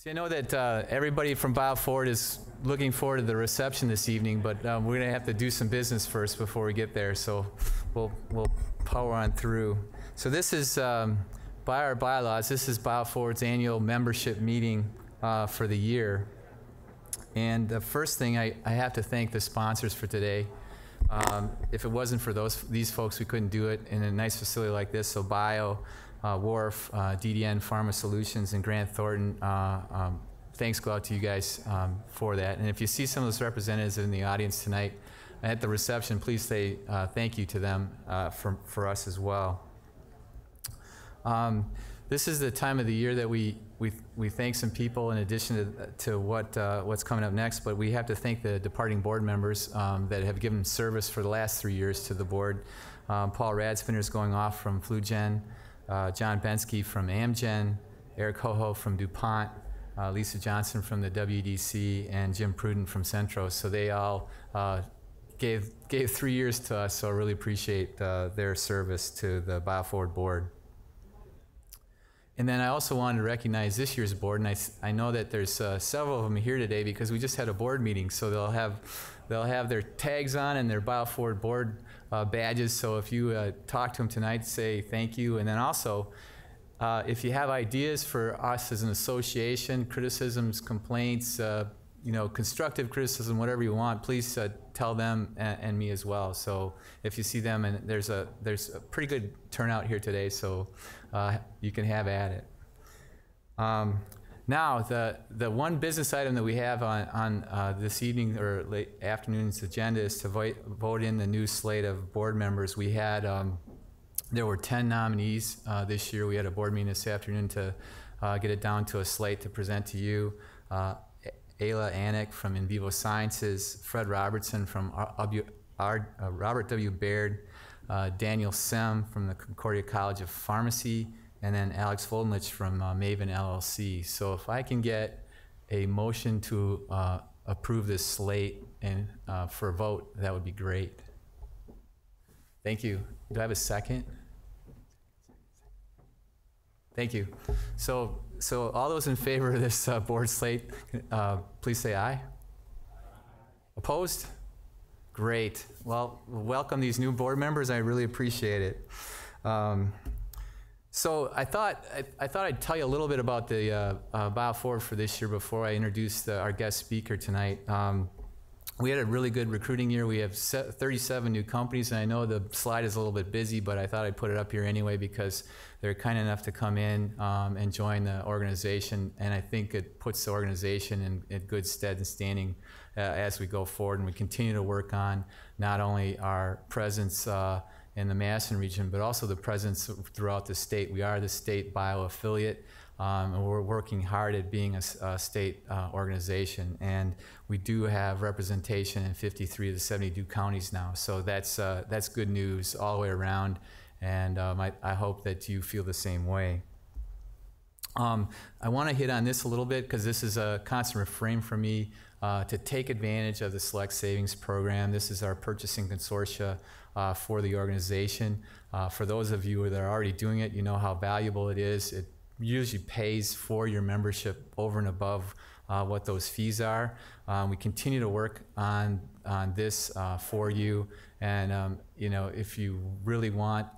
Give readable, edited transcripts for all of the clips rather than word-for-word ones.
See, I know that everybody from BioForward is looking forward to the reception this evening, but we're going to have to do some business first before we get there, so we'll power on through. So this is, by our bylaws, this is BioForward's annual membership meeting for the year. And the first thing, I have to thank the sponsors for today. If it wasn't for these folks, we couldn't do it in a nice facility like this. So Wharf, DDN Pharma Solutions, and Grant Thornton, thanks go out to you guys for that. And if you see some of those representatives in the audience tonight at the reception, please say thank you to them for us as well. This is the time of the year that we thank some people in addition to what's coming up next, but we have to thank the departing board members that have given service for the last 3 years to the board. Paul Radspinner is going off from FluGen, John Bensky from Amgen, Eric Hoho from DuPont, Lisa Johnson from the WDC, and Jim Pruden from Centros. So they all gave 3 years to us, so I really appreciate their service to the BioForward board. And then I also wanted to recognize this year's board, and I know that there's several of them here today because we just had a board meeting, so they'll have their tags on and their BioForward board badges. So if you talk to them tonight, say thank you. And then also, if you have ideas for us as an association, criticisms, complaints, constructive criticism, whatever you want, please tell them and me as well. So if you see them, and there's a pretty good turnout here today, so you can have at it. Now, the one business item that we have on this evening or late afternoon's agenda is to vote in the new slate of board members. We had, there were 10 nominees this year. We had a board meeting this afternoon to get it down to a slate to present to you. Ayla Anik from In Vivo Sciences, Fred Robertson from Robert W. Baird, Daniel Sem from the Concordia College of Pharmacy, and then Alex Voldenlich from Maven LLC. So if I can get a motion to approve this slate and for a vote, that would be great. Thank you. Do I have a second? Thank you. So all those in favor of this board slate, please say aye. Opposed? Great. Well, welcome these new board members. I really appreciate it. So I thought I'd tell you a little bit about the BioForward for this year before I introduce our guest speaker tonight. We had a really good recruiting year. We have 37 new companies, and I know the slide is a little bit busy, but I thought I'd put it up here anyway because they're kind enough to come in and join the organization, and I think it puts the organization in good stead and standing as we go forward, and we continue to work on not only our presence in the Madison region, but also the presence throughout the state. We are the state bio-affiliate, and we're working hard at being a state organization. And we do have representation in 53 of the 72 counties now. So that's good news all the way around. And I hope that you feel the same way. I want to hit on this a little bit because this is a constant refrain for me to take advantage of the Select Savings Program. This is our purchasing consortia for the organization. For those of you that are already doing it, you know how valuable it is. It usually pays for your membership over and above what those fees are. We continue to work on this for you, and if you really want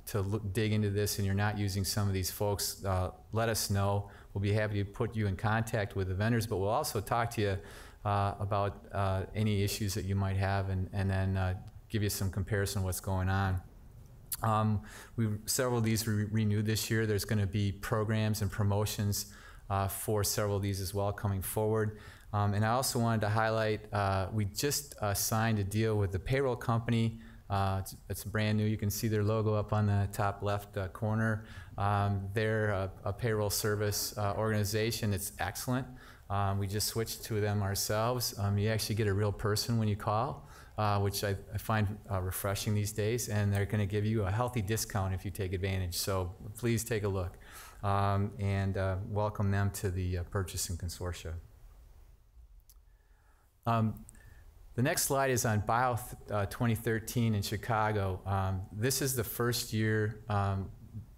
to dig into this and you're not using some of these folks, let us know. We'll be happy to put you in contact with the vendors, but we'll also talk to you about any issues that you might have, and then give you some comparison of what's going on. Several of these renewed this year. There's going to be programs and promotions for several of these as well coming forward. And I also wanted to highlight, we just signed a deal with the payroll company. It's brand new. You can see their logo up on the top left corner. They're a payroll service organization. It's excellent. We just switched to them ourselves. You actually get a real person when you call, which I find refreshing these days, and they're going to give you a healthy discount if you take advantage. So please take a look and welcome them to the purchasing consortia. The next slide is on Bio 2013 in Chicago. This is the first year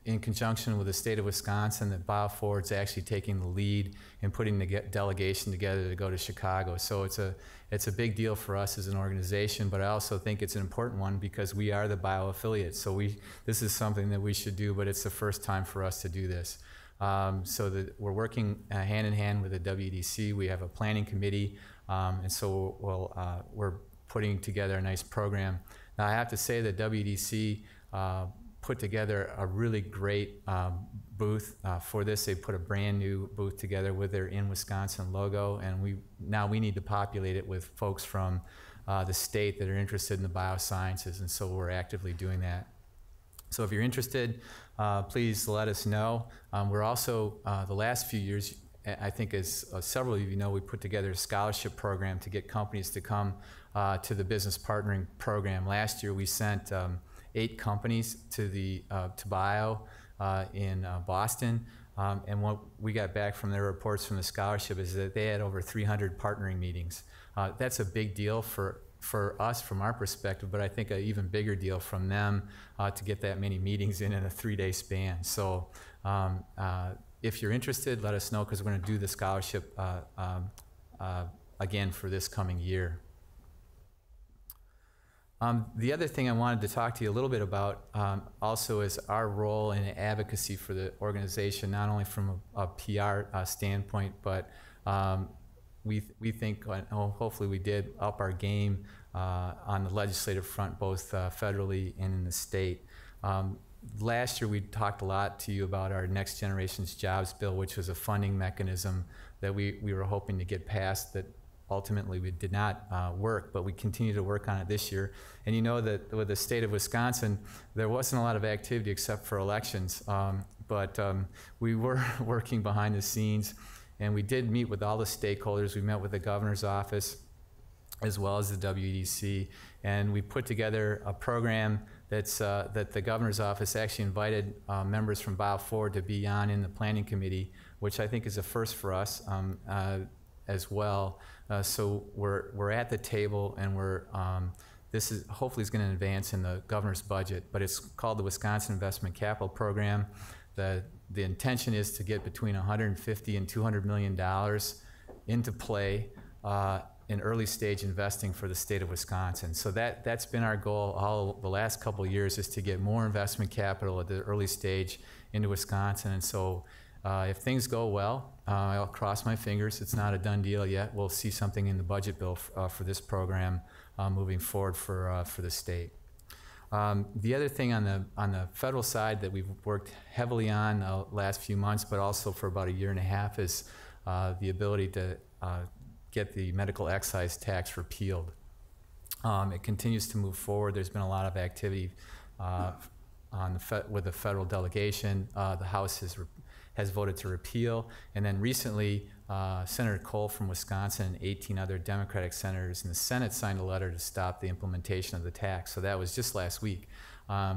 in conjunction with the state of Wisconsin, that BioForward's actually taking the lead in putting the delegation together to go to Chicago. So it's a big deal for us as an organization, but I also think it's an important one because we are the bio-affiliate. So this is something that we should do, but it's the first time for us to do this. So that we're working hand in hand with the WDC. We have a planning committee, and so we're putting together a nice program. Now I have to say that WDC put together a really great booth for this. They put a brand new booth together with their In Wisconsin logo, and now we need to populate it with folks from the state that are interested in the biosciences, and so we're actively doing that. So if you're interested, please let us know. We're also, the last few years, I think as several of you know, we put together a scholarship program to get companies to come to the business partnering program. Last year we sent 8 companies to Bio in Boston, and what we got back from their reports from the scholarship is that they had over 300 partnering meetings. That's a big deal for us from our perspective, but I think an even bigger deal from them to get that many meetings in a 3-day span. So if you're interested, let us know, because we're going to do the scholarship again for this coming year. The other thing I wanted to talk to you a little bit about also is our role in advocacy for the organization, not only from a PR standpoint, but we think, hopefully we did up our game on the legislative front, both federally and in the state. Last year we talked a lot to you about our Next Generation's Jobs Bill, which was a funding mechanism that we were hoping to get passed that ultimately we did not work, but we continue to work on it this year. And you know that with the state of Wisconsin, there wasn't a lot of activity except for elections, but we were working behind the scenes, and we did meet with all the stakeholders. We met with the governor's office as well as the WDC, and we put together a program that the governor's office actually invited members from BioForward to be on in the planning committee, which I think is a first for us as well. So we're at the table, and this is hopefully is going to advance in the governor's budget, but it's called the Wisconsin Investment Capital Program. The intention is to get between $150 and $200 million into play in early stage investing for the state of Wisconsin. So that's been our goal all the last couple of years, is to get more investment capital at the early stage into Wisconsin. And so if things go well, I'll cross my fingers. It's not a done deal yet. We'll see something in the budget bill for this program moving forward for the state. The other thing on the federal side that we've worked heavily on the last few months, but also for about a year and a half, is the ability to get the medical excise tax repealed. It continues to move forward. There's been a lot of activity with the federal delegation. The House has voted to repeal, and then recently Senator Cole from Wisconsin and 18 other Democratic senators in the Senate signed a letter to stop the implementation of the tax. So that was just last week. I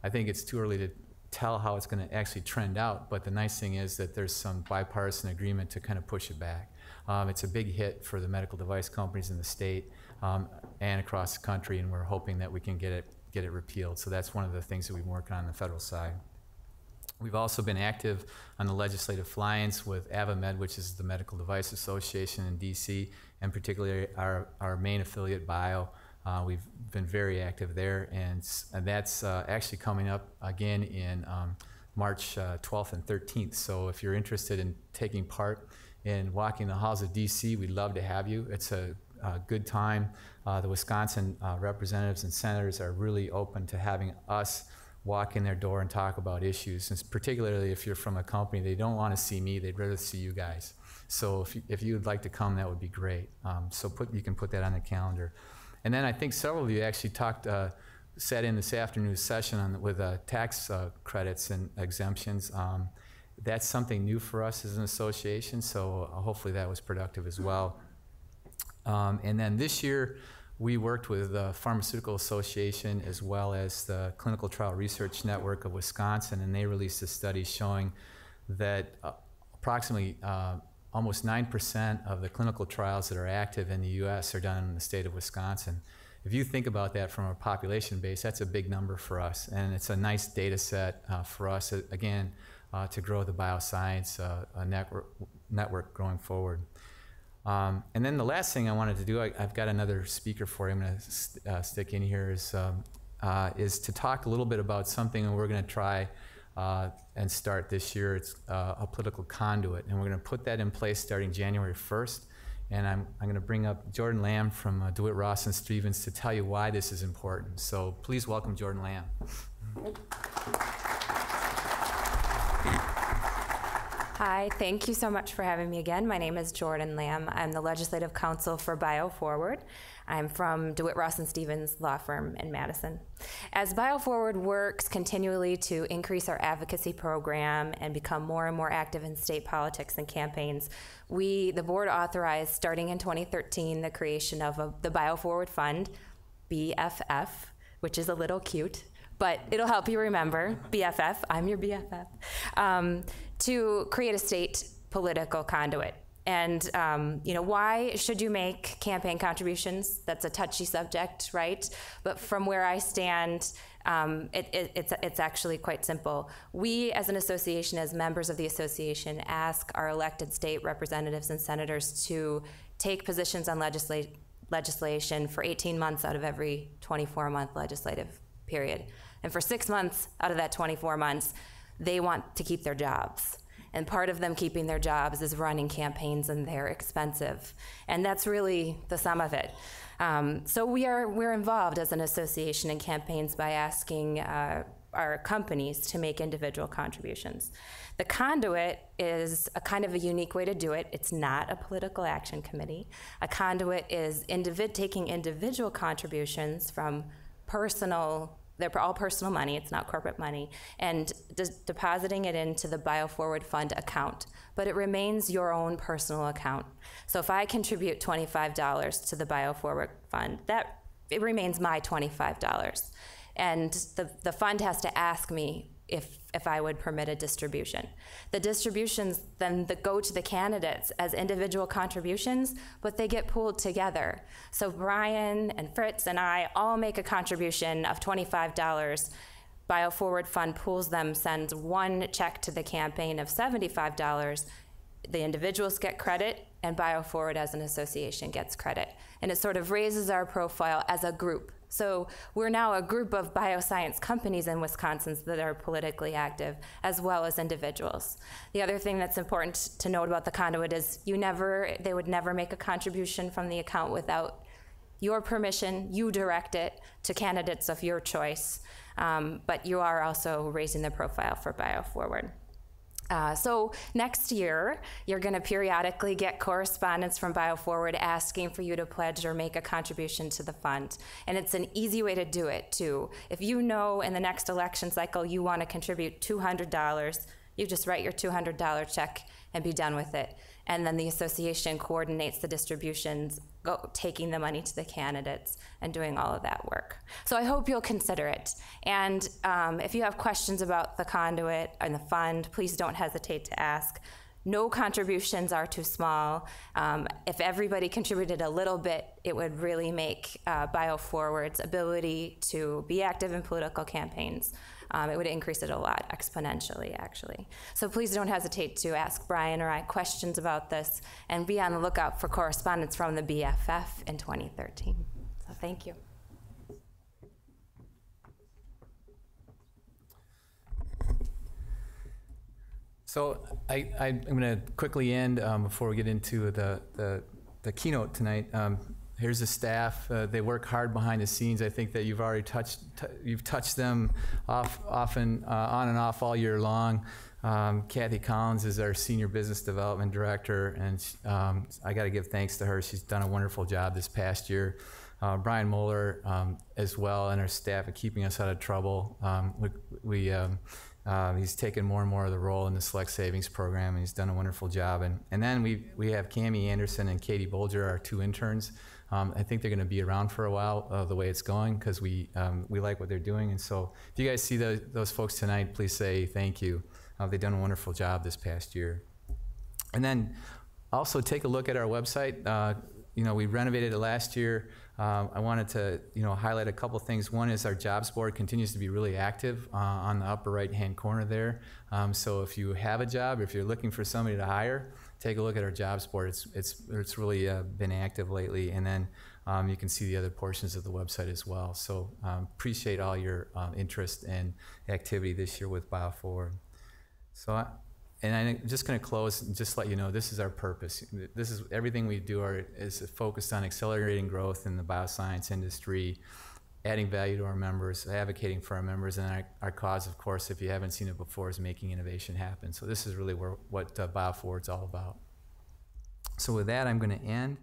think it's too early to tell how it's going to actually trend out, but the nice thing is that there's some bipartisan agreement to kind of push it back. It's a big hit for the medical device companies in the state and across the country, and we're hoping that we can get it repealed. So that's one of the things that we've been working on the federal side. We've also been active on the legislative fly-ins with AVAMed, which is the Medical Device Association in DC, and particularly our main affiliate, Bio. We've been very active there, and that's actually coming up again in March 12th and 13th. So if you're interested in taking part in walking the halls of DC, we'd love to have you. It's a good time. The Wisconsin representatives and senators are really open to having us walk in their door and talk about issues, and particularly if you're from a company, they don't want to see me, they'd rather see you guys. So if you would like to come, that would be great. So you can put that on the calendar. And then I think several of you actually sat in this afternoon's session with tax credits and exemptions. That's something new for us as an association, so hopefully that was productive as well. And then this year, we worked with the Pharmaceutical Association as well as the Clinical Trial Research Network of Wisconsin, and they released a study showing that approximately almost 9% of the clinical trials that are active in the U.S. are done in the state of Wisconsin. if you think about that from a population base, that's a big number for us. And it's a nice data set for us, again, to grow the bioscience network going forward. And then the last thing I wanted to do, I've got another speaker for you I'm going to stick in here, is to talk a little bit about something that we're going to try and start this year. It's a political conduit, and we're going to put that in place starting January 1st. And I'm going to bring up Jordan Lamb from DeWitt, Ross and Stevens to tell you why this is important. So please welcome Jordan Lamb. Hi, thank you so much for having me again. My name is Jordan Lamb. I'm the Legislative Counsel for BioForward. I'm from DeWitt, Ross & Stevens law firm in Madison. As BioForward works continually to increase our advocacy program and become more and more active in state politics and campaigns, the board authorized, starting in 2013, the creation of the BioForward Fund, BFF, which is a little cute, but it'll help you remember, BFF, I'm your BFF, to create a state political conduit. And why should you make campaign contributions? That's a touchy subject, right? But from where I stand, it's actually quite simple. We, as an association, as members of the association, ask our elected state representatives and senators to take positions on legislation for 18 months out of every 24-month legislative period. And for 6 months out of that 24 months, they want to keep their jobs. And part of them keeping their jobs is running campaigns, and they're expensive. And that's really the sum of it. So we're involved as an association in campaigns by asking our companies to make individual contributions. The conduit is a kind of a unique way to do it. It's not a political action committee. A conduit is taking individual contributions from they're all personal money, it's not corporate money, and depositing it into the BioForward Fund account. But it remains your own personal account. So if I contribute $25 to the BioForward Fund, it remains my $25. And the fund has to ask me if I would permit a distribution. The distributions then go to the candidates as individual contributions, but they get pooled together. So Brian and Fritz and I all make a contribution of $25. BioForward Fund pools them, sends one check to the campaign of $75. The individuals get credit, and BioForward as an association gets credit. And it sort of raises our profile as a group. So we're now a group of bioscience companies in Wisconsin that are politically active, as well as individuals. The other thing that's important to note about the conduit is they would never make a contribution from the account without your permission. You direct it to candidates of your choice, but you are also raising the profile for BioForward. So next year, you're going to periodically get correspondence from BioForward asking for you to pledge or make a contribution to the fund. And it's an easy way to do it, too. If you know in the next election cycle you want to contribute $200, you just write your $200 check and be done with it. And then the association coordinates the distributions, taking the money to the candidates and doing all of that work. So I hope you'll consider it. And if you have questions about the conduit and the fund, please don't hesitate to ask. No contributions are too small. If everybody contributed a little bit, it would really make BioForward's ability to be active in political campaigns. It would increase it a lot, exponentially, actually. So please don't hesitate to ask Brian or I questions about this, and be on the lookout for correspondence from the BFF in 2013. So thank you. So I'm going to quickly end before we get into the keynote tonight. Here's the staff. They work hard behind the scenes. I think that you've already touched them often on and off all year long. Kathy Collins is our Senior Business Development Director, and I got to give thanks to her. She's done a wonderful job this past year. Brian Moeller as well, and our staff at keeping us out of trouble. He's taken more and more of the role in the Select Savings Program, and he's done a wonderful job. And then we have Cammie Anderson and Katie Bolger, our two interns. I think they're going to be around for a while the way it's going, because we like what they're doing. And so if you guys see those folks tonight, please say thank you. They've done a wonderful job this past year. And then also take a look at our website. we renovated it last year. I wanted to, highlight a couple things. One is our jobs board continues to be really active on the upper right-hand corner there. So if you have a job, if you're looking for somebody to hire, take a look at our jobs board. It's really been active lately. And then you can see the other portions of the website as well. So appreciate all your interest and activity this year with BioForward. So I'm just going to close and just let you know this is our purpose. This is everything we do is focused on accelerating growth in the bioscience industry, adding value to our members, advocating for our members, and our cause, of course, if you haven't seen it before, is making innovation happen. So this is really what BioForward's all about. So with that, I'm going to end.